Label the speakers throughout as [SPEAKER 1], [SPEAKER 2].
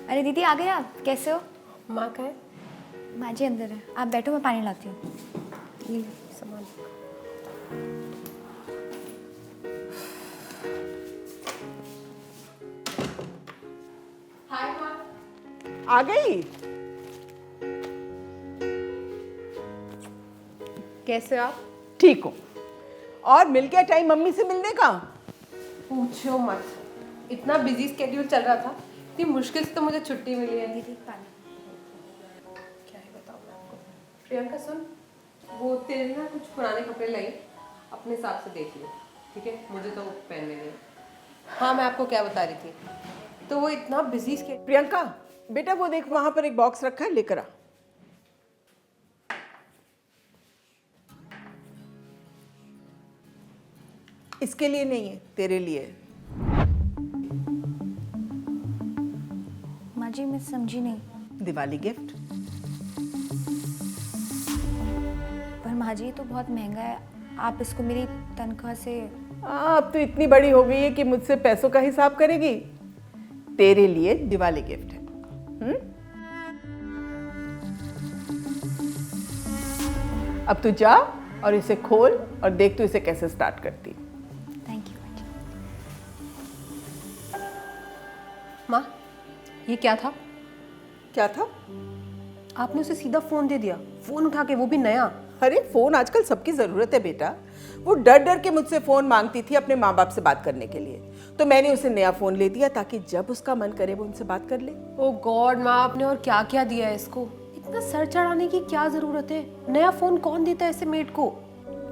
[SPEAKER 1] अरे दीदी आ गए आप, कैसे हो?
[SPEAKER 2] माँ का है?
[SPEAKER 1] माँ जी अंदर है, आप बैठो मैं पानी लाती हूँ।
[SPEAKER 2] ये सामान। हाय माँ।
[SPEAKER 3] आ गई?
[SPEAKER 2] कैसे हो आप?
[SPEAKER 3] ठीक हूँ। और मिल गया टाइम मम्मी से मिलने का?
[SPEAKER 2] पूछो मत, इतना बिजी स्केड्यूल चल रहा था, इतनी मुश्किल से तो मुझे छुट्टी मिली है।
[SPEAKER 1] दीदी पानी।
[SPEAKER 2] क्या है बताओ मैं आपको। प्रियंका सुन, वो तेरे ना कुछ पुराने कपड़े लाई, अपने हिसाब से देख लो, ठीक है? मुझे तो पहनने नहीं। हाँ मैं आपको क्या बता रही थी, तो वो इतना बिजी स्केड्यूल।
[SPEAKER 3] प्रियंका बेटा वो देख वहां पर एक बॉक्स रखा है, लेकर आ। इसके लिए नहीं है, तेरे लिए है।
[SPEAKER 1] माँ जी मैं समझी नहीं।
[SPEAKER 3] दिवाली गिफ्ट।
[SPEAKER 1] पर माँ जी तो बहुत महंगा है, आप इसको मेरी तनख्वाह से।
[SPEAKER 3] अब तो इतनी बड़ी हो गई है कि मुझसे पैसों का हिसाब करेगी। तेरे लिए दिवाली गिफ्ट है। अब तू जा और इसे खोल और देख तू इसे कैसे स्टार्ट करती।
[SPEAKER 1] थैंक यू माँ जी।
[SPEAKER 2] माँ ये क्या था?
[SPEAKER 3] क्या था?
[SPEAKER 2] आपने उसे सीधा फोन दे दिया, फोन उठा के, वो भी नया।
[SPEAKER 3] अरे फोन आजकल सबकी जरूरत है बेटा। वो डर डर के मुझसे फोन मांगती थी अपने माँ बाप से बात करने के लिए, तो मैंने उसे नया फोन ले दिया ताकि जब उसका मन करे वो उनसे बात कर ले।
[SPEAKER 2] ओ गॉड माँ, आपने और क्या क्या दिया है इसको? इतना सर चढ़ाने की क्या जरूरत है? नया फोन कौन देता है ऐसे मेड को?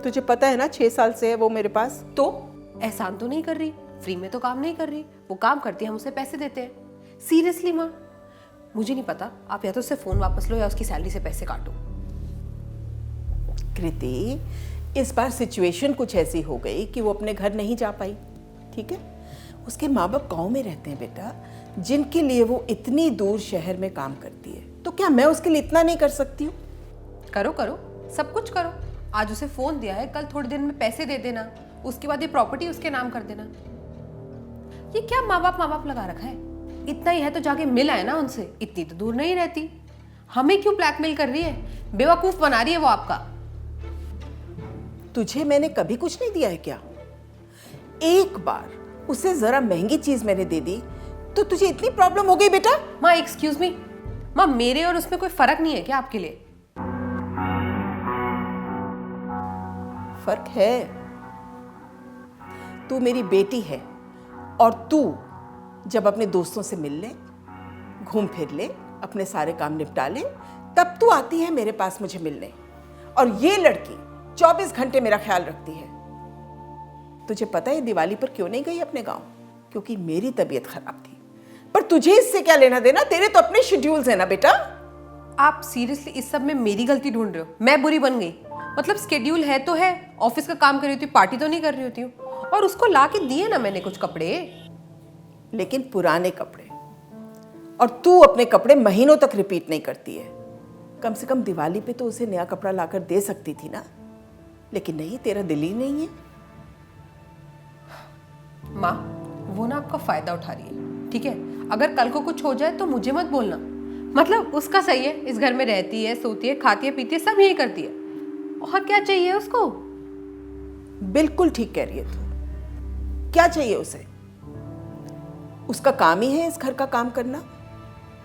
[SPEAKER 3] तुझे पता है ना 6 साल से है वो मेरे पास।
[SPEAKER 2] तो एहसान तो नहीं कर रही, फ्री में तो काम नहीं कर रही, वो काम करती है, हम उसे पैसे देते हैं। सीरियसली माँ, मुझे नहीं पता, आप या तो उससे फोन वापस लो या उसकी सैलरी से पैसे काटो।
[SPEAKER 3] कृति, इस बार सिचुएशन कुछ ऐसी हो गई कि वो अपने घर नहीं जा पाई, ठीक है? उसके माँ बाप गाँव में रहते हैं बेटा, जिनके लिए वो इतनी दूर शहर में काम करती है, तो क्या मैं उसके लिए इतना नहीं कर सकती हूँ?
[SPEAKER 2] करो करो, सब कुछ करो। आज उसे फोन दिया है, कल थोड़ी देर में पैसे दे देना, उसके बाद ये प्रॉपर्टी उसके नाम कर देना। ये क्या माँ बाप लगा रखा है? इतना ही है तो जाके मिल आए ना उनसे, इतनी तो दूर नहीं रहती। हमें क्यों ब्लैकमेल कर रही है? बेवकूफ बना रही है वो आपका।
[SPEAKER 3] तुझे मैंने कभी कुछ नहीं दिया है क्या? एक बार उसे जरा महंगी चीज मैंने दे दी तो तुझे इतनी प्रॉब्लम हो गई बेटा?
[SPEAKER 2] माँ एक्सक्यूज मी, माँ मेरे और उसमें कोई फर्क नहीं है क्या आपके लिए?
[SPEAKER 3] फर्क है। तू मेरी बेटी है और तू जब अपने दोस्तों से मिल ले, घूम फिर ले, अपने सारे काम निपटा ले, तब तू आती है मेरे पास मुझे मिलने। और ये लड़की 24 घंटे मेरा ख्याल रखती है। तुझे पता है दिवाली पर क्यों नहीं गई अपने गांव? क्योंकि मेरी तबीयत खराब थी। पर तुझे इससे क्या लेना देना? तेरे तो अपने शेड्यूल्स है ना बेटा।
[SPEAKER 2] आप सीरियसली इस सब में मेरी गलती ढूंढ रहे हो? मैं बुरी बन गई? मतलब स्केड्यूल है तो है, ऑफिस का काम कर रही होती, पार्टी तो नहीं कर रही होती हूँ। और उसको ला के दिए ना मैंने कुछ कपड़े।
[SPEAKER 3] लेकिन पुराने कपड़े, और तू अपने कपड़े महीनों तक रिपीट नहीं करती है। कम से कम दिवाली पे तो उसे नया कपड़ा लाकर दे सकती थी ना। लेकिन नहीं, तेरा दिल ही नहीं है।
[SPEAKER 2] माँ वो ना आपका फायदा उठा रही है, ठीक है? अगर कल को कुछ हो जाए तो मुझे मत बोलना। मतलब उसका सही है, इस घर में रहती है, सोती है, खाती है, पीती है, सब यही करती है। और क्या चाहिए उसको?
[SPEAKER 3] बिल्कुल ठीक कह रही है तू। क्या चाहिए उसे? उसका काम ही है इस घर का काम करना।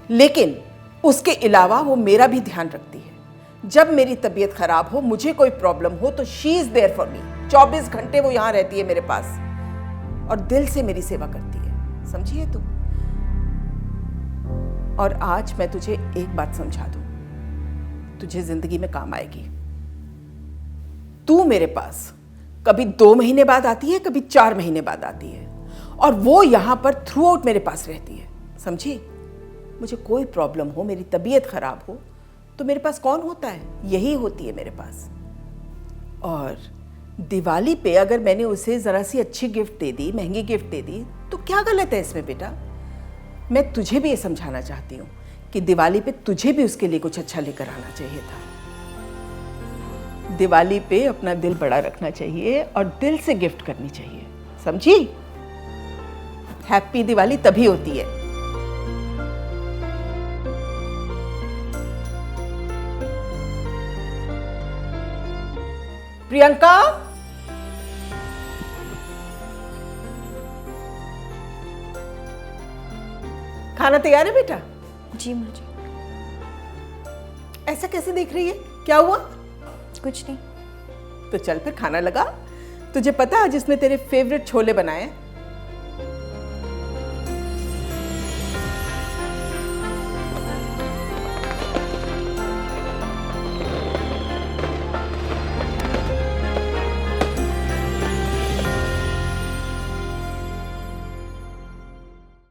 [SPEAKER 3] लेकिन उसके अलावा वो मेरा भी ध्यान रखती है। जब मेरी तबीयत खराब हो, मुझे कोई प्रॉब्लम हो, तो she is there for me. 24 घंटे वो यहां रहती है मेरे पास और दिल से मेरी सेवा करती है। समझी है तू? और आज मैं तुझे एक बात समझा दूं, तुझे जिंदगी में काम आएगी। तू मेरे पास कभी 2 महीने बाद आती है, कभी 4 महीने बाद आती है, और वो यहां पर थ्रू आउट मेरे पास रहती है। समझी? मुझे कोई प्रॉब्लम हो, मेरी तबीयत खराब हो, तो मेरे पास कौन होता है? यही होती है मेरे पास। और दिवाली पे अगर मैंने उसे जरा सी अच्छी गिफ्ट दे दी, महंगी गिफ्ट दे दी, तो क्या गलत है इसमें बेटा? मैं तुझे भी ये समझाना चाहती हूँ कि दिवाली पे तुझे भी उसके लिए कुछ अच्छा लेकर आना चाहिए था। दिवाली पे अपना दिल बड़ा रखना चाहिए और दिल से गिफ्ट करनी चाहिए। समझी? हैप्पी दिवाली तभी होती है। प्रियंका, खाना तैयार है बेटा?
[SPEAKER 1] जी माँ जी।
[SPEAKER 3] ऐसा कैसे देख रही है, क्या हुआ?
[SPEAKER 1] कुछ नहीं।
[SPEAKER 3] तो चल फिर खाना लगा। तुझे पता आज इसने तेरे फेवरेट छोले बनाए हैं?